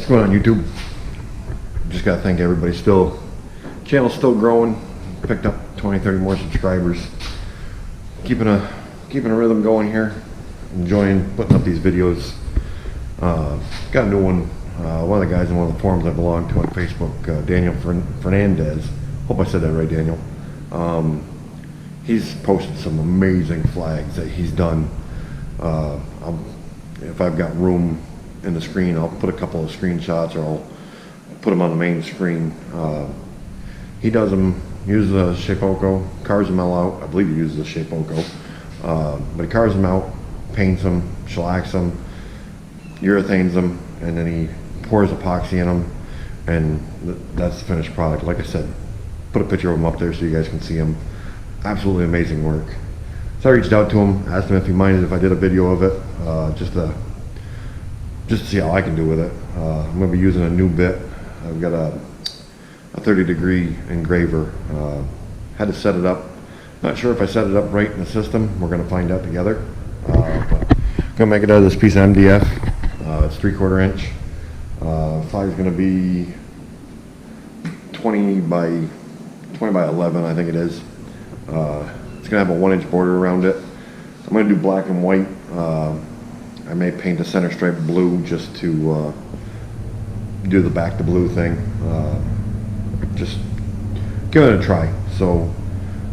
going on YouTube? Just gotta thank everybody. Channel's still growing. Picked up 20, 30 more subscribers. Keeping a rhythm going here. Enjoying putting up these videos. Got a new one. One of the guys in one of the forums I belong to on Facebook, Daniel Fernandez. Hope I said that right, Daniel. He's posted some amazing flags that he's done. If I've got room in the screen, I'll put a couple of screenshots, or I'll put them on the main screen. He does them, uses a Shapeoko, carves them all out. I believe he uses a Shapeoko. But he carves them out, paints them, shellacks them, urethanes them, and then he pours epoxy in them, and that's the finished product. Like I said, put a picture of him up there so you guys can see him. Absolutely amazing work. So I reached out to him, asked him if he minded if I did a video of it, just to see how I can do with it. I'm going to be using a new bit. I've got a 30-degree engraver. Had to set it up. Not sure if I set it up right in the system. We're going to find out together. But I'm going to make it out of this piece of MDF. It's 3/4 inch. Flag's going to be 20 by 11, I think it is. It's going to have a 1-inch border around it. I'm going to do black and white. I may paint the center stripe blue just to do the back to blue thing. Just give it a try. So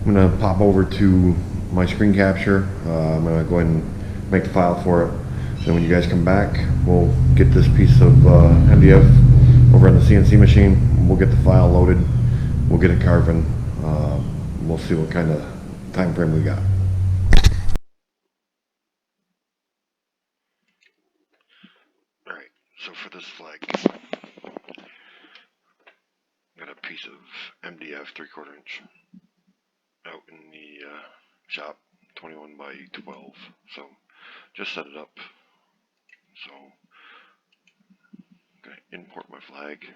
I'm going to pop over to my screen capture. I'm going to go ahead and make the file for it. Then when you guys come back, we'll get this piece of MDF over on the CNC machine. We'll get the file loaded. We'll get it carving. We'll see what kind of time frame we got. Alright, so for this flag, got a piece of MDF 3/4 inch out in the shop, 21 by 12. So just set it up. So I'm gonna import my flag.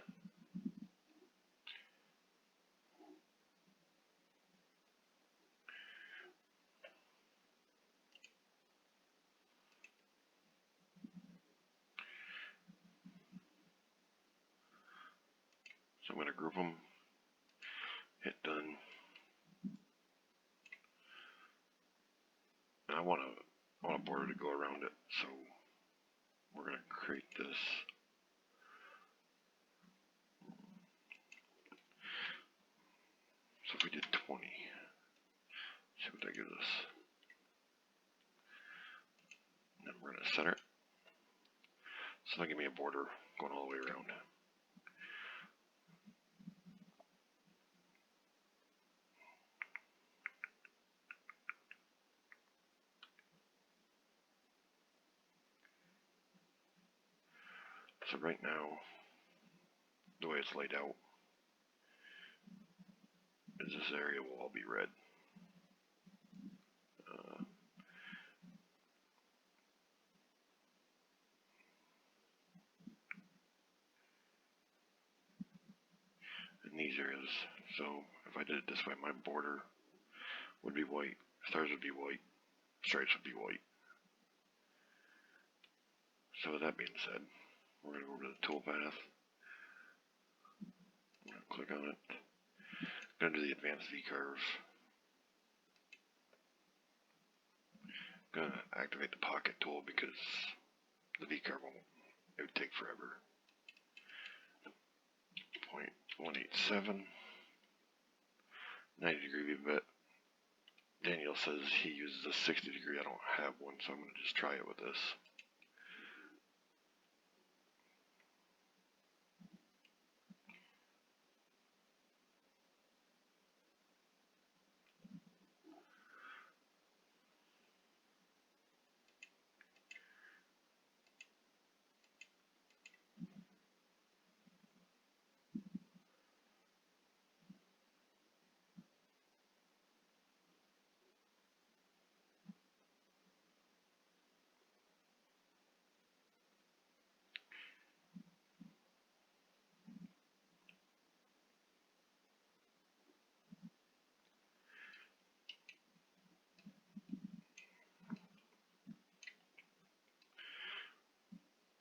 So I'm going to group them, hit done, and I want a border to go around it, so we're going to create this. So if we did 20, see what that gives us. And then we're going to center it. So that'll give me a border going all the way around. So right now, the way it's laid out is this area will all be red. In these areas, so if I did it this way, my border would be white, stars would be white, stripes would be white. So with that being said, we're going to go over to the toolpath. I'm going to click on it. I'm going to do the advanced V-curve. I'm going to activate the pocket tool because the V-curve it would take forever. 0.187, 90-degree V-bit. Daniel says he uses a 60-degree. I don't have one, so I'm going to just try it with this.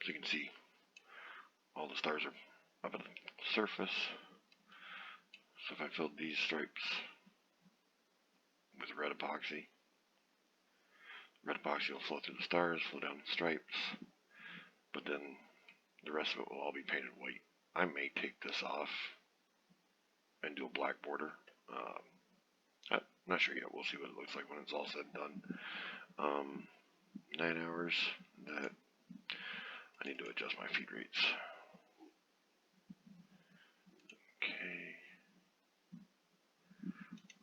So you can see all the stars are up at the surface. So if I filled these stripes with red epoxy will flow through the stars, flow down the stripes, but then the rest of it will all be painted white. I may take this off and do a black border. I'm not sure yet. We'll see what it looks like when it's all said and done. 9 hours. That I need to adjust my feed rates. Okay.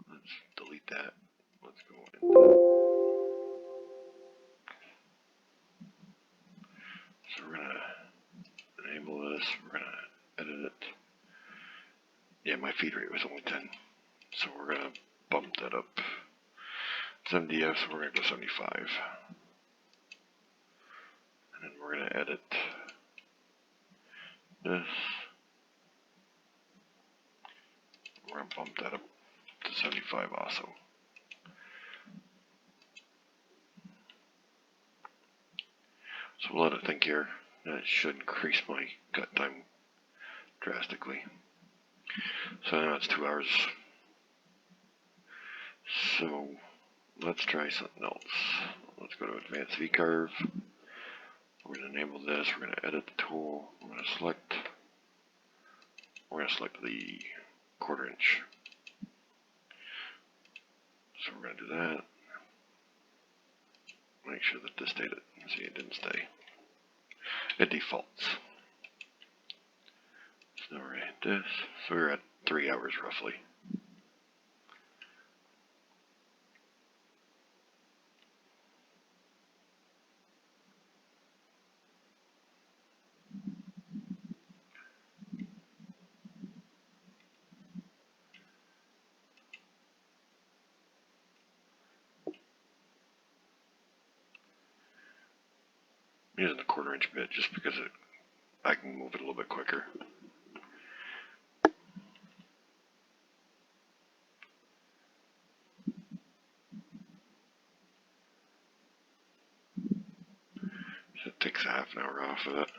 Let's delete that. Let's go into. So we're gonna enable this. We're gonna edit it. Yeah, my feed rate was only 10, so we're gonna bump that up. 70F, so we're gonna go 75, and then we're gonna edit this. We're gonna bump that up to 75 also. So we'll let it think here. That should increase my cut time drastically. So now it's 2 hours. So let's try something else. Let's go to Advanced V-Carve. We're going to enable this. We're going to edit the tool. We're going to select the 1/4 inch. So we're going to do that. Make sure that this stayed. See, it didn't stay. It defaults. So now we're going to hit this. So we're at 3 hours roughly. I'm using the 1/4 inch bit just because I can move it a little bit quicker. So it takes a half an hour off of it.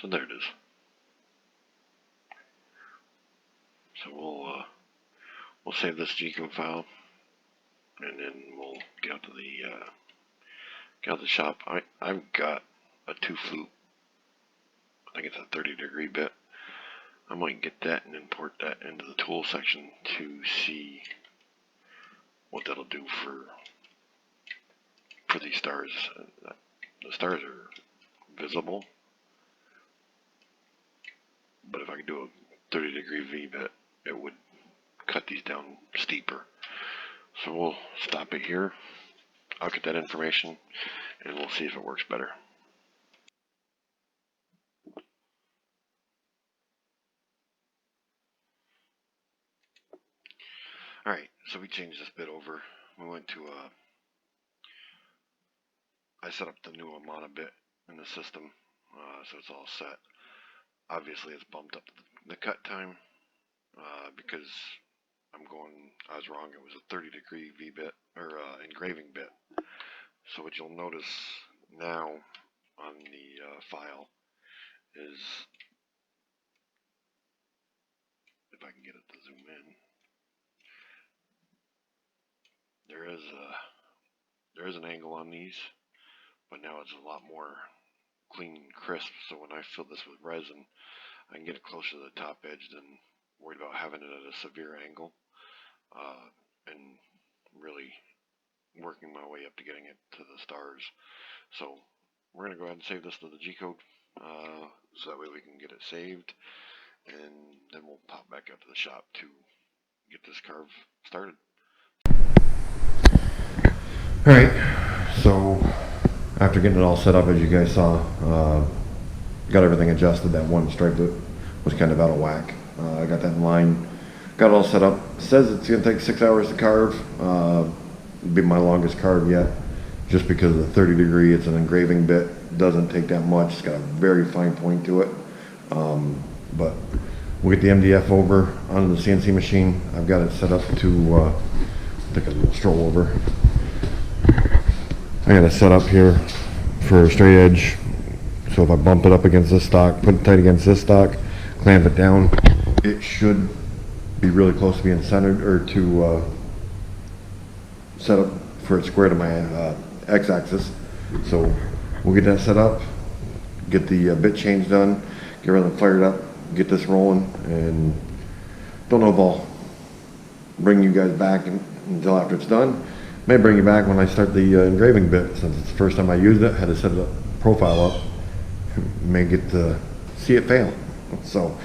So there it is. So we'll save this G-code file, and then we'll get out to the shop. I've got a 2-flute. I think it's a 30-degree bit. I might get that and import that into the tool section to see what that'll do for these stars. The stars are visible, but if I could do a 30-degree V bit, it would cut these down steeper. So we'll stop it here. I'll get that information and we'll see if it works better. Alright, so we changed this bit over. We went to I set up the new Amana bit in the system, so it's all set. Obviously it's bumped up the cut time, because I was wrong, it was a 30-degree V bit, or engraving bit. So what you'll notice now on the file is, if I can get it to zoom in, there is an angle on these, but now it's a lot more clean and crisp. So when I fill this with resin, I can get it closer to the top edge than worried about having it at a severe angle, and really working my way up to getting it to the stars. So we're going to go ahead and save this to the G-code, so that way we can get it saved, and then we'll pop back up to the shop to get this carve started. Alright, so after getting it all set up, as you guys saw, got everything adjusted. That one stripe that was kind of out of whack, I got that in line, got it all set up. It says it's going to take 6 hours to carve. It'll be my longest carve yet, just because of the 30-degree. It's an engraving bit, doesn't take that much. It's got a very fine point to it, but we'll get the MDF over onto the CNC machine. I've got it set up to take a little stroll over. I got it set up here for a straight edge, so if I bump it up against this stock, put it tight against this stock, clamp it down, it should be really close to being centered, or to set up for it square to my x-axis. So we'll get that set up, get the bit change done, get everything fired up, get this rolling, and don't know if I'll bring you guys back until after it's done. May bring you back when I start the engraving bit, since it's the first time I used it. Had to set the profile up. May get to see it fail. So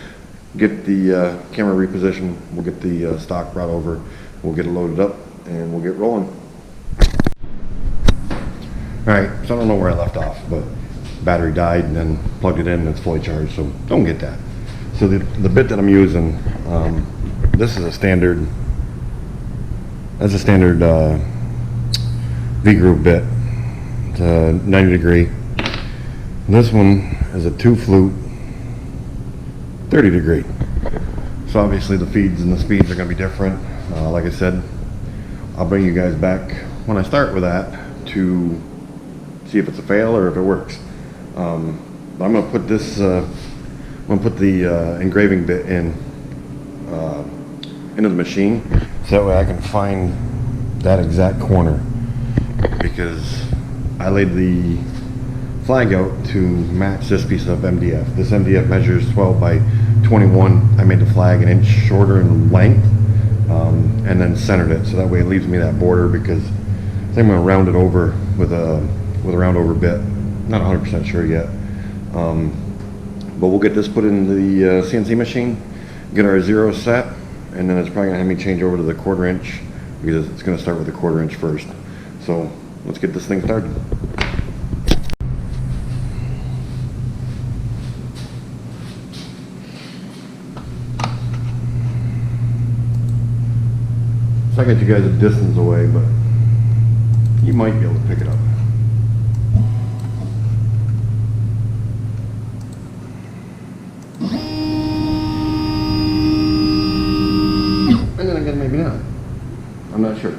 get the camera repositioned. We'll get the stock brought over. We'll get it loaded up and we'll get rolling. Alright, so I don't know where I left off, but battery died and then plugged it in and it's fully charged, so don't get that. So the bit that I'm using, this is a standard, that's a standard V-groove bit. It's a 90-degree. This one is a 2-flute 30-degree. So obviously the feeds and the speeds are going to be different. Like I said, I'll bring you guys back when I start with that to see if it's a fail or if it works. I'm going to put this, I'm going to put the engraving bit in into the machine, so that way I can find that exact corner, because I laid the flag out to match this piece of MDF. This MDF measures 12 by 21. I made the flag an inch shorter in length, and then centered it, so that way it leaves me that border, because I think I'm going to round it over with a round over bit. Not 100% sure yet, but we'll get this put in the CNC machine, get our zero set, and then it's probably going to have me change over to the 1/4 inch, because it's going to start with the 1/4 inch first. So let's get this thing started. So I got you guys a distance away, but you might be able to pick it up. And then again, maybe not. I'm not sure.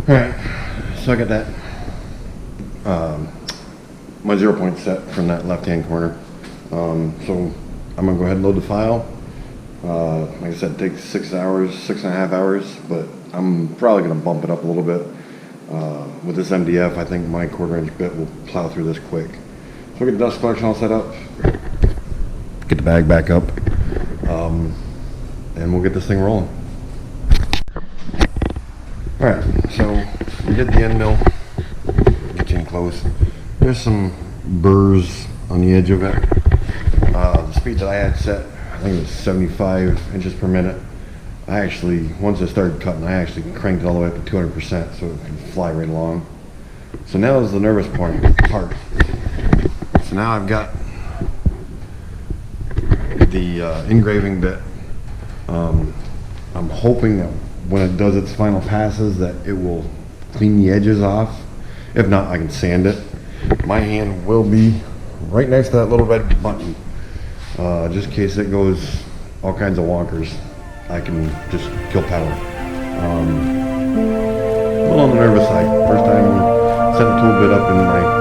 Alright, so I got that, my 0 point set from that left-hand corner. So I'm gonna go ahead and load the file. Like I said, it takes 6 hours, 6.5 hours, but I'm probably gonna bump it up a little bit. With this MDF, I think my 1/4 inch bit will plow through this quick. So we'll get the dust collection all set up, get the bag back up, and we'll get this thing rolling. Alright, so we did the end mill, get you in close. There's some burrs on the edge of it. The speed that I had set, I think it was 75 inches per minute. I actually, once I started cutting, I actually cranked it all the way up to 200% so it could fly right along. So now is the nervous part. So now I've got the engraving bit. I'm hoping that when it does its final passes that it will clean the edges off. If not, I can sand it. My hand will be right next to that little red button. Just in case it goes all kinds of wonkers, I can just kill power. A little on the nervous side. First time setting a tool bit up in my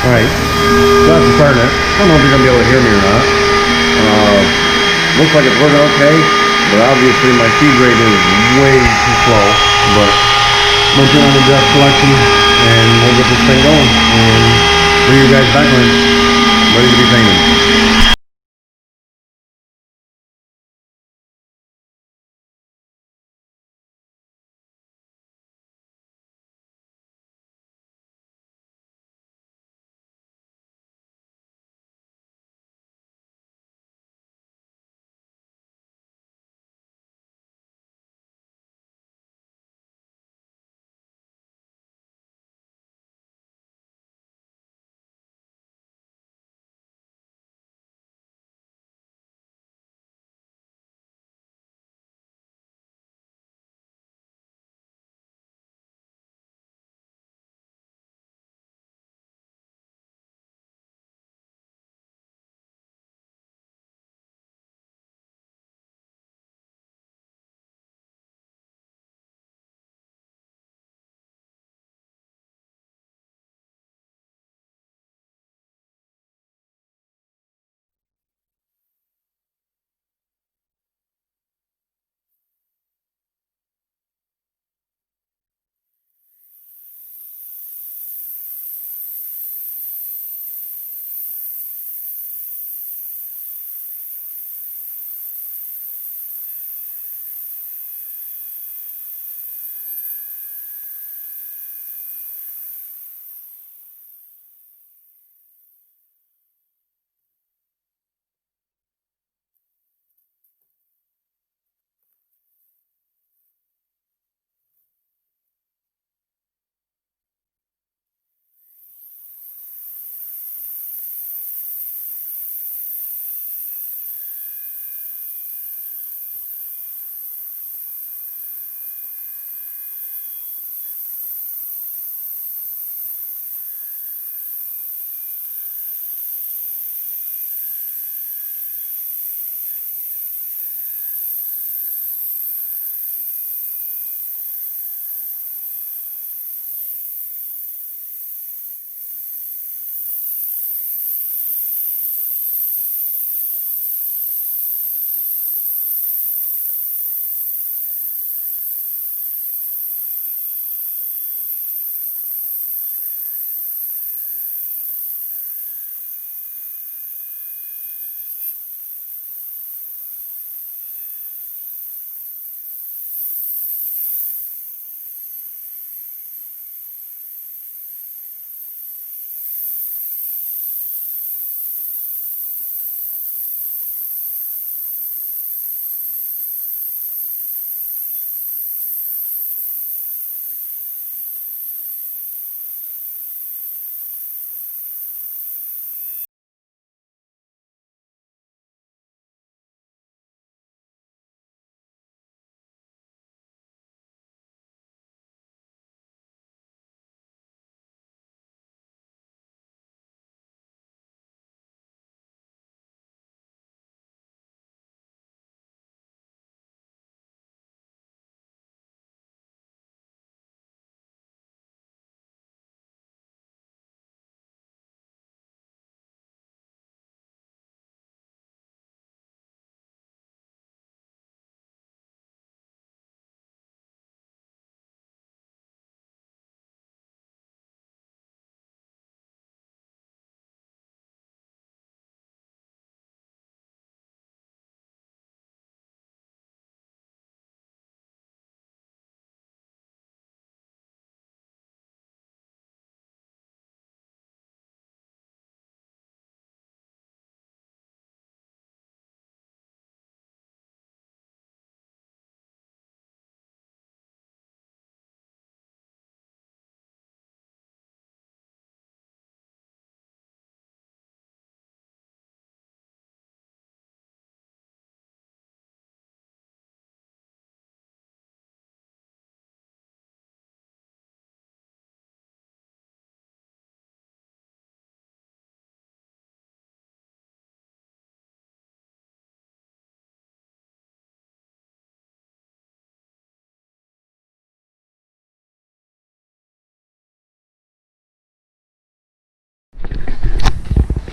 Alright, so that's the start of it. I don't know if you're going to be able to hear me or not. Looks like it's working okay, but obviously my feed rate is way too slow. But we'll turn on the dust collection and we'll get this thing going and bring you guys back when it's ready to be painted.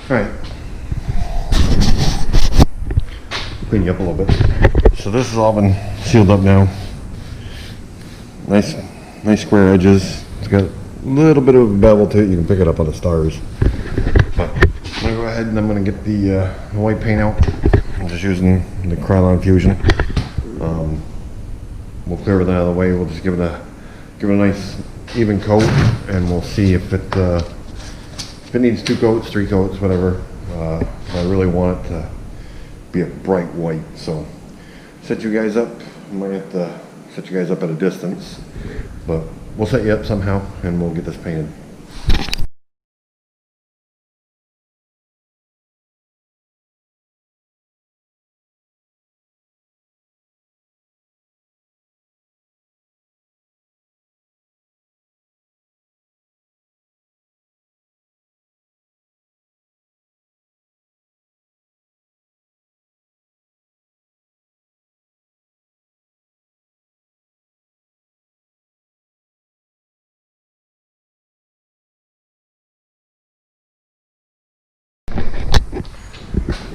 Alright. Clean you up a little bit. So this has all been sealed up now. Nice square edges. It's got a little bit of a bevel to it. You can pick it up on the stars. But I'm gonna go ahead and I'm gonna get the white paint out. I'm just using the Krylon Fusion. We'll clear everything out of the way. We'll just give it a nice even coat, and we'll see if it needs 2 coats, 3 coats, whatever. I really want it to be a bright white. So set you guys up. I might have to set you guys up at a distance, but we'll set you up somehow, and we'll get this painted.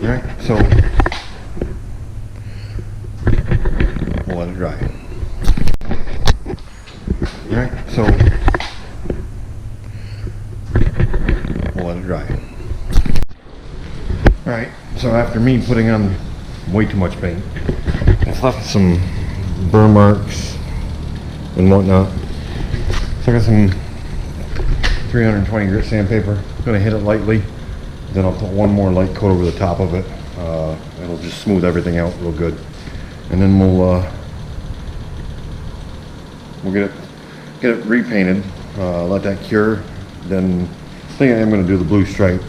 Alright, so we'll let it dry. Alright, so we'll let it dry. Alright, so after me putting on way too much paint, it's left some burn marks and whatnot. So I got some 320 grit sandpaper. I'm gonna hit it lightly. Then I'll put one more light coat over the top of it. It'll just smooth everything out real good. And then we'll get it repainted. Let that cure. Then I think I am going to do the blue stripe.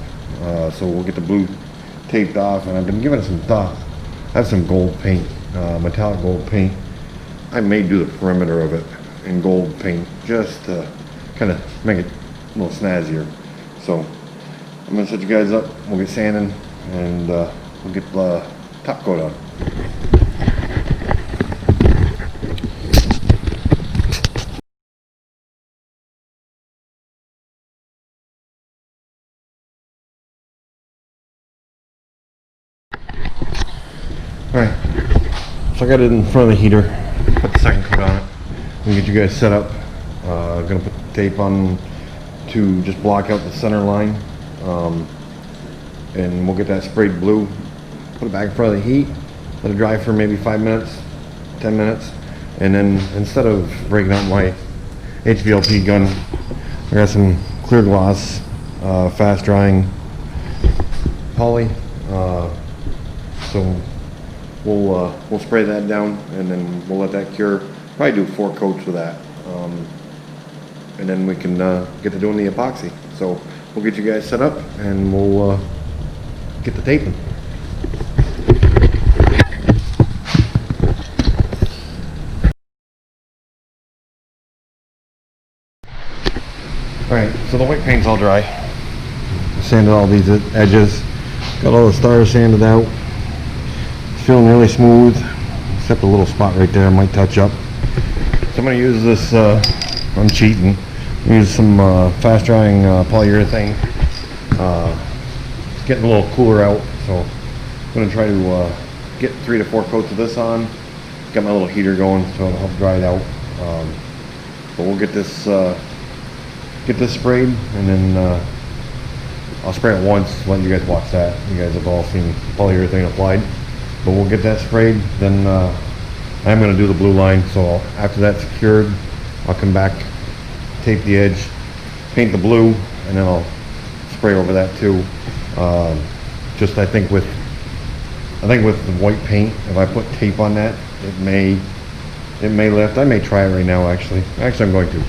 So we'll get the blue taped off. And I've been giving it some thought. I have some gold paint, metallic gold paint. I may do the perimeter of it in gold paint just to kind of make it a little snazzier. So I'm going to set you guys up. We'll get sanding, and we'll get the top coat on. Alright, so I got it in front of the heater. Put the second coat on it. We'll get you guys set up. I'm going to put the tape on to just block out the center line. And we'll get that sprayed blue, put it back in front of the heat, let it dry for maybe 5 minutes, 10 minutes, and then instead of breaking out my HVLP gun, I got some clear gloss, fast drying poly, so we'll spray that down, and then we'll let that cure. Probably do 4 coats with that, and then we can get to doing the epoxy. So we'll get you guys set up, and we'll get the taping. Alright, so the white paint's all dry. Sanded all these edges. Got all the stars sanded out. It's feeling really smooth, except a little spot right there I might touch up. So I'm going to use this, I'm cheating, use some fast drying polyurethane. It's getting a little cooler out, so I'm going to try to get 3 to 4 coats of this on. Got my little heater going, so it'll help dry it out. But we'll get this sprayed, and then I'll spray it once, let you guys watch that. You guys have all seen polyurethane applied. But we'll get that sprayed, then I'm going to do the blue line. So after that's secured, I'll come back, tape the edge, paint the blue, and then I'll spray over that too. Just I think with the white paint, if I put tape on that, it may lift. I may try it right now actually. Actually, I'm going to.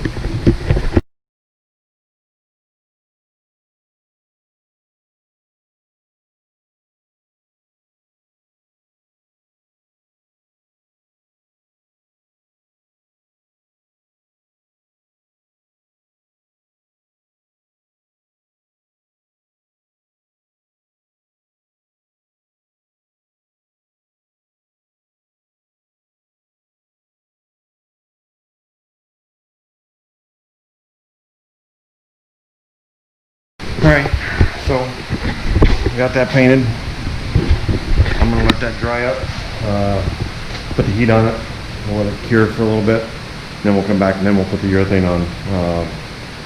Alright, so got that painted. I'm gonna let that dry up. Put the heat on it. We'll let it cure for a little bit. Then we'll come back and then we'll put the urethane on.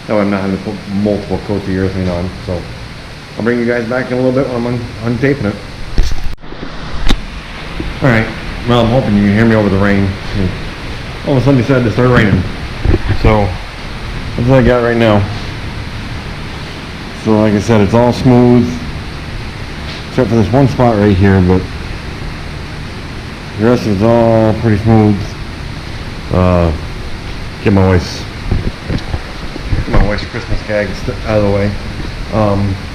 That way I'm not having to put multiple coats of urethane on. So I'll bring you guys back in a little bit when I'm untaping it. Alright, well I'm hoping you can hear me over the rain. All of a sudden decided to start raining. So that's what I got right now. So like I said, it's all smooth. Except for this one spot right here, but the rest is all pretty smooth. Get my wife's Christmas gags out of the way.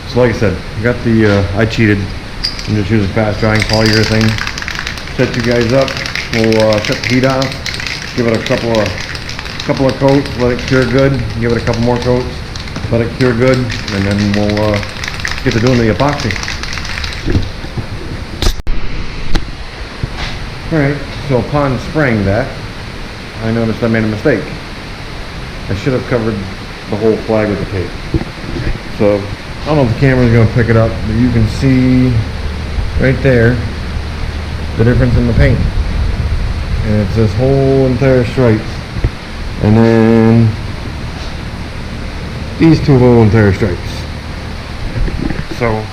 So like I said, got the I cheated. I'm just using fast drying polyurethane. Set you guys up. We'll shut the heat off. Give it a couple of coats. Let it cure good. Give it a couple more coats. Let it cure good, and then we'll get to doing the epoxy. Alright, so upon spraying that, I noticed I made a mistake. I should have covered the whole flag with the tape. So, I don't know if the camera's going to pick it up, but you can see right there the difference in the paint. And it's this whole entire stripe. And then these two whole entire stripes. So,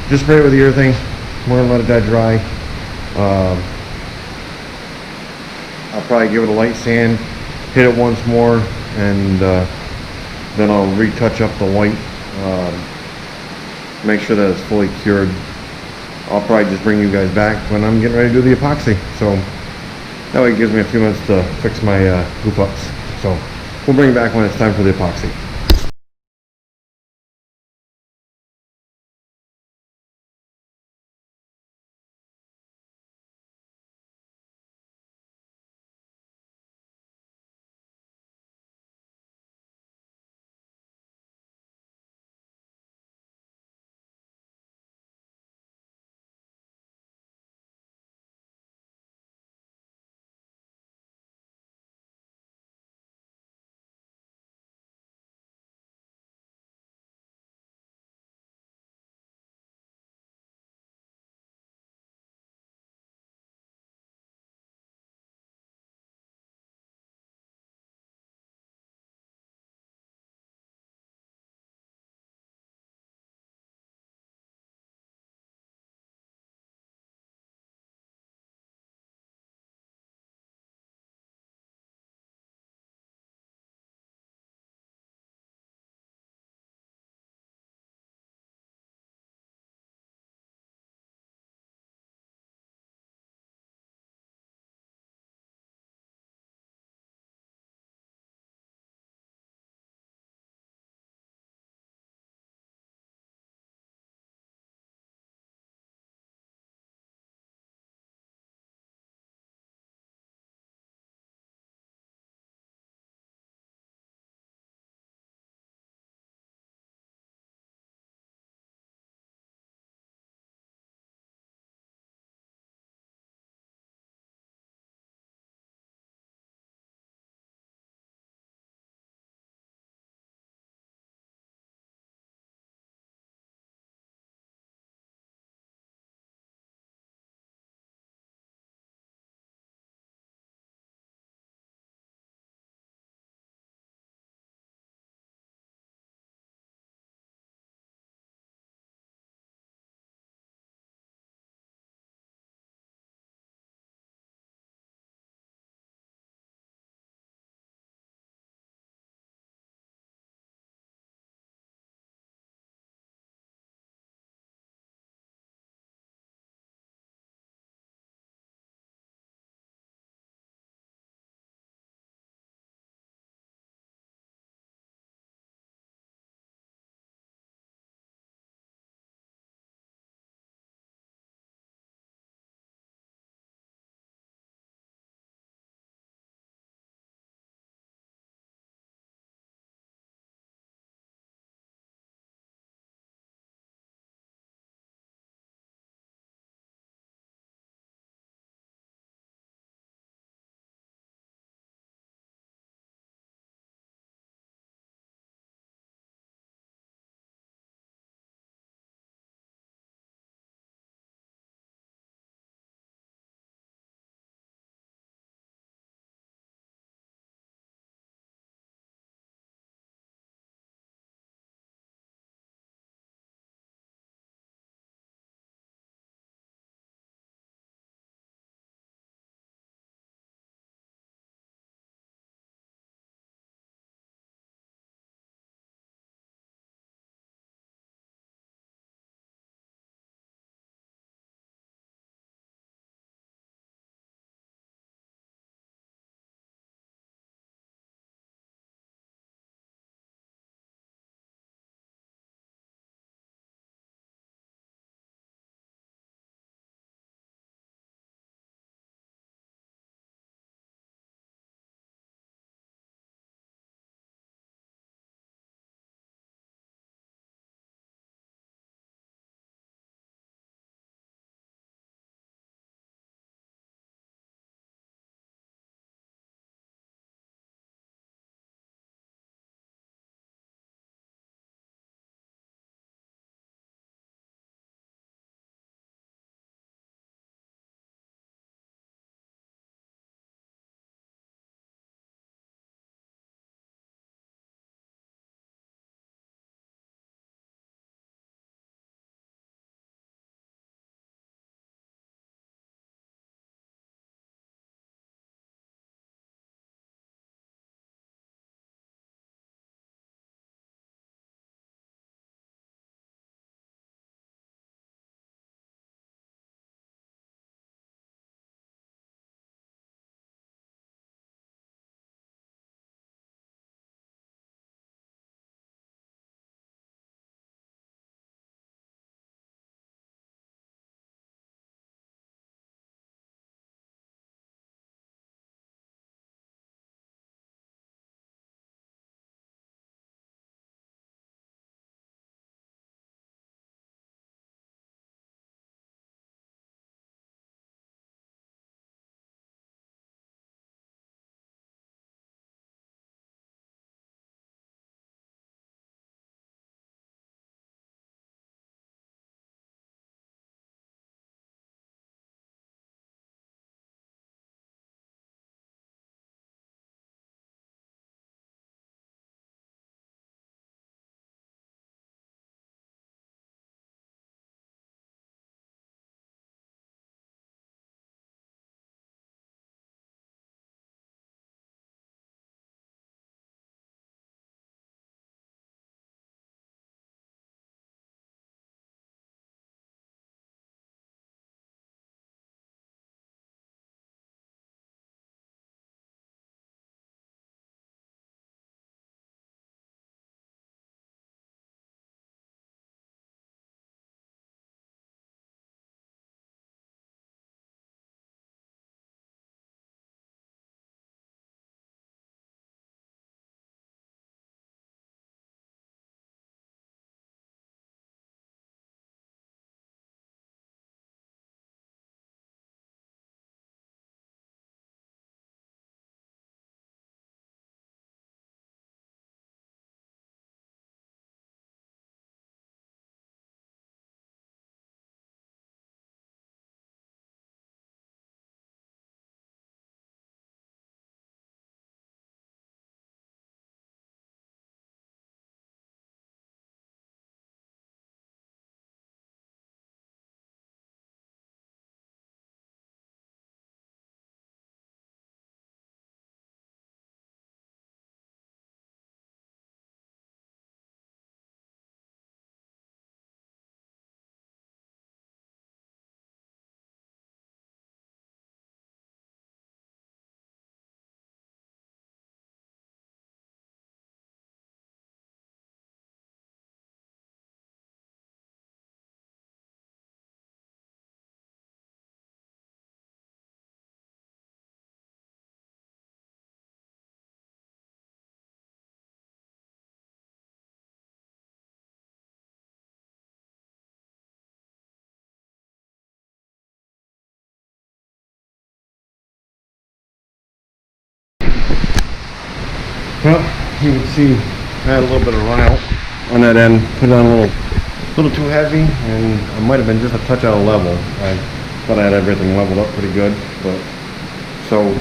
just spray it with the urethane. We're going to let it dry. I'll probably give it a light sand, hit it once more, and then I'll retouch up the white, make sure that it's fully cured. I'll probably just bring you guys back when I'm getting ready to do the epoxy. So that way it gives me a few minutes to fix my goof ups. So we'll bring you back when it's time for the epoxy. you can see I had a little bit of run out on that end, put it on a little too heavy, and I might have been just a touch out of level. I thought I had everything leveled up pretty good, but so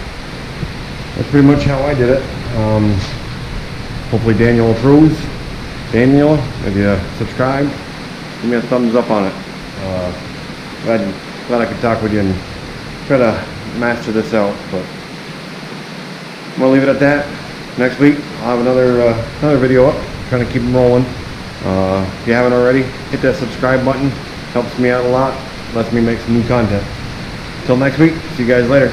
that's pretty much how I did it. Hopefully Daniel approves. Daniel, if you subscribe, give me a thumbs up on it. Glad I could talk with you and try to master this out, but I'm gonna leave it at that. Next week I'll have another video up, trying to keep them rolling. If you haven't already, hit that subscribe button. Helps me out a lot, lets me make some new content. Until next week, see you guys later.